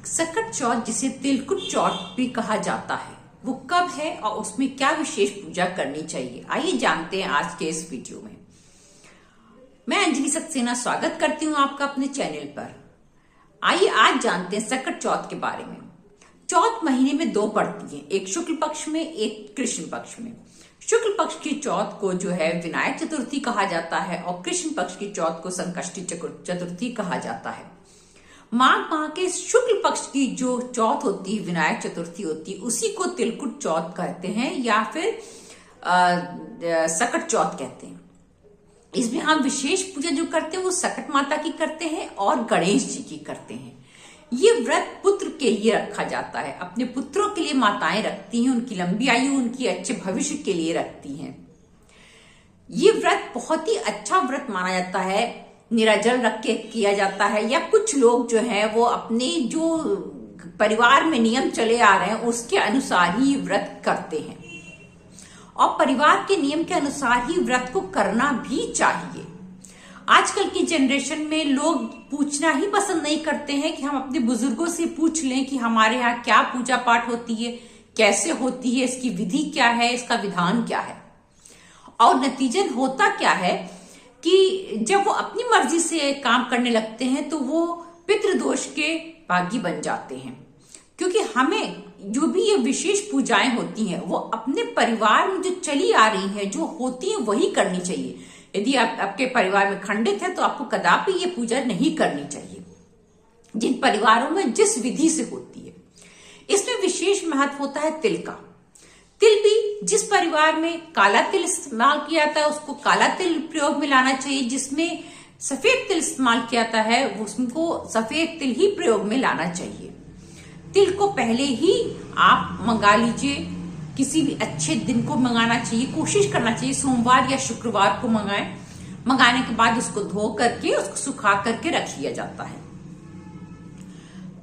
सकट चौथ, जिसे तिलकुट चौथ भी कहा जाता है, वो कब है और उसमें क्या विशेष पूजा करनी चाहिए, आइए जानते हैं आज के इस वीडियो में। मैं अंजलि सक्सेना स्वागत करती हूँ आपका अपने चैनल पर। आइए आज जानते हैं सकट चौथ के बारे में। चौथ महीने में दो पड़ती है, एक शुक्ल पक्ष में, एक कृष्ण पक्ष में। शुक्ल पक्ष की चौथ को जो है विनायक चतुर्थी कहा जाता है और कृष्ण पक्ष की चौथ को संकष्टी चतुर्थी कहा जाता है। माघ माह के शुक्ल पक्ष की जो चौथ होती है, विनायक चतुर्थी होती है, उसी को तिलकुट चौथ कहते हैं या फिर सकट चौथ कहते हैं। इसमें हम विशेष पूजा जो करते हैं वो सकट माता की करते हैं और गणेश जी की करते हैं। ये व्रत पुत्र के लिए रखा जाता है, अपने पुत्रों के लिए माताएं रखती हैं, उनकी लंबी आयु, उनकी अच्छे भविष्य के लिए रखती हैं। ये व्रत बहुत ही अच्छा व्रत माना जाता है, निराजल रख के किया जाता है, या कुछ लोग जो है वो अपने जो परिवार में नियम चले आ रहे हैं उसके अनुसार ही व्रत करते हैं और परिवार के नियम के अनुसार ही व्रत को करना भी चाहिए। आजकल की जनरेशन में लोग पूछना ही पसंद नहीं करते हैं कि हम अपने बुजुर्गों से पूछ लें कि हमारे यहाँ क्या पूजा पाठ होती है, कैसे होती है, इसकी विधि क्या है, इसका विधान क्या है। और नतीजन होता क्या है कि जब वो अपनी मर्जी से काम करने लगते हैं तो वो पितृदोष के भागी बन जाते हैं, क्योंकि हमें जो भी ये विशेष पूजाएं होती हैं वो अपने परिवार में जो चली आ रही हैं, जो होती हैं, वही करनी चाहिए। यदि आप आपके परिवार में खंडित है तो आपको कदापि ये पूजा नहीं करनी चाहिए, जिन परिवारों में जिस विधि से होती है। इसमें विशेष महत्व होता है तिल का। तिल भी जिस परिवार में काला तिल इस्तेमाल किया जाता है उसको काला तिल प्रयोग में लाना चाहिए, जिसमें सफेद तिल इस्तेमाल किया जाता है उसको सफेद तिल ही प्रयोग में लाना चाहिए। तिल को पहले ही आप मंगा लीजिए, किसी भी अच्छे दिन को मंगाना चाहिए, कोशिश करना चाहिए सोमवार या शुक्रवार को मंगाएं। मंगाने के बाद उसको धो करके उसको सुखा करके रख लिया जाता है।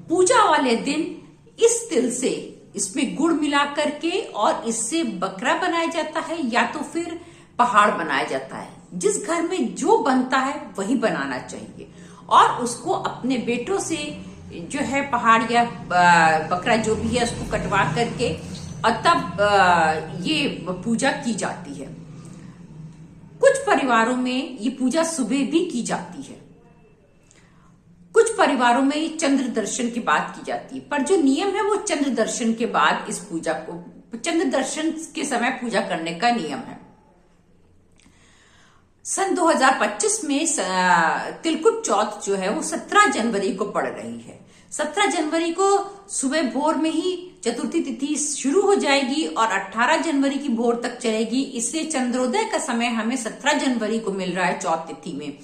पूजा वाले दिन इस तिल से इसमें गुड़ मिला करके और इससे बकरा बनाया जाता है या तो फिर पहाड़ बनाया जाता है। जिस घर में जो बनता है वही बनाना चाहिए और उसको अपने बेटों से जो है पहाड़ या बकरा जो भी है उसको कटवा करके और तब ये पूजा की जाती है। कुछ परिवारों में ये पूजा सुबह भी की जाती है, कुछ परिवारों में चंद्र दर्शन के बाद की जाती है, पर जो नियम है वो चंद्र दर्शन के बाद इस पूजा को, चंद्र दर्शन के समय पूजा करने का नियम है। सन 2025 में तिलकुट चौथ जो है वो 17 जनवरी को पड़ रही है। 17 जनवरी को सुबह भोर में ही चतुर्थी तिथि शुरू हो जाएगी और 18 जनवरी की भोर तक चलेगी। इसलिए चंद्रोदय का समय हमें 17 जनवरी को मिल रहा है चौथ तिथि में,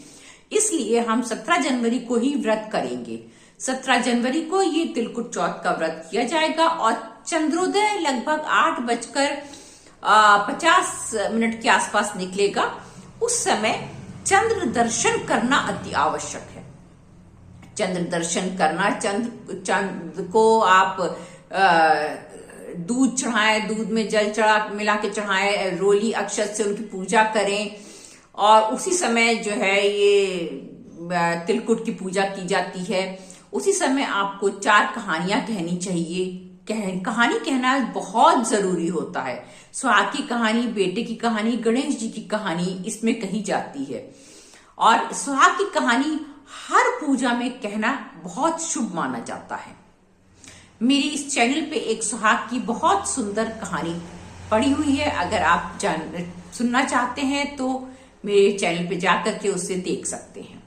इसलिए हम 17 जनवरी को ही व्रत करेंगे। 17 जनवरी को ये तिलकुट चौथ का व्रत किया जाएगा और चंद्रोदय लगभग 8:50 के आसपास निकलेगा। उस समय चंद्र दर्शन करना अति आवश्यक है। चंद्र दर्शन करना, चंद्र को आप दूध चढ़ाएं, दूध में जल मिला के चढ़ाएं, रोली अक्षत से उनकी पूजा करें और उसी समय जो है ये तिलकुट की पूजा की जाती है। उसी समय आपको 4 कहानियां कहनी चाहिए। कहानी कहना बहुत जरूरी होता है। सुहाग की कहानी, बेटे की कहानी, गणेश जी की कहानी इसमें कही जाती है और सुहाग की कहानी हर पूजा में कहना बहुत शुभ माना जाता है। मेरी इस चैनल पे एक सुहाग की बहुत सुंदर कहानी पड़ी हुई है, अगर आप सुनना चाहते हैं तो मेरे चैनल पे जाकर के उसे देख सकते हैं।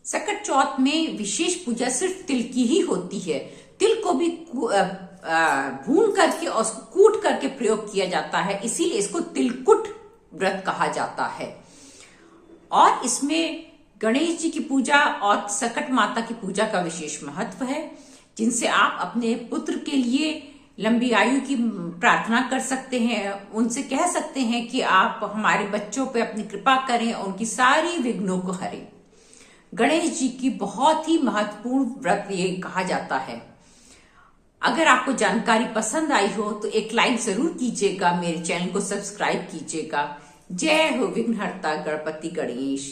सकट चौथ में विशेष पूजा सिर्फ तिल की ही होती है। तिल को भी भून करके और उसको कूट करके प्रयोग किया जाता है, इसीलिए इसको तिलकुट व्रत कहा जाता है। और इसमें गणेश जी की पूजा और सकट माता की पूजा का विशेष महत्व है, जिनसे आप अपने पुत्र के लिए लंबी आयु की प्रार्थना कर सकते हैं। उनसे कह सकते हैं कि आप हमारे बच्चों पे अपनी कृपा करें और उनकी सारी विघ्नों को हरें। गणेश जी की बहुत ही महत्वपूर्ण व्रत ये कहा जाता है। अगर आपको जानकारी पसंद आई हो तो एक लाइक जरूर कीजिएगा, मेरे चैनल को सब्सक्राइब कीजिएगा। जय हो विघ्नहर्ता गणपति गणेश।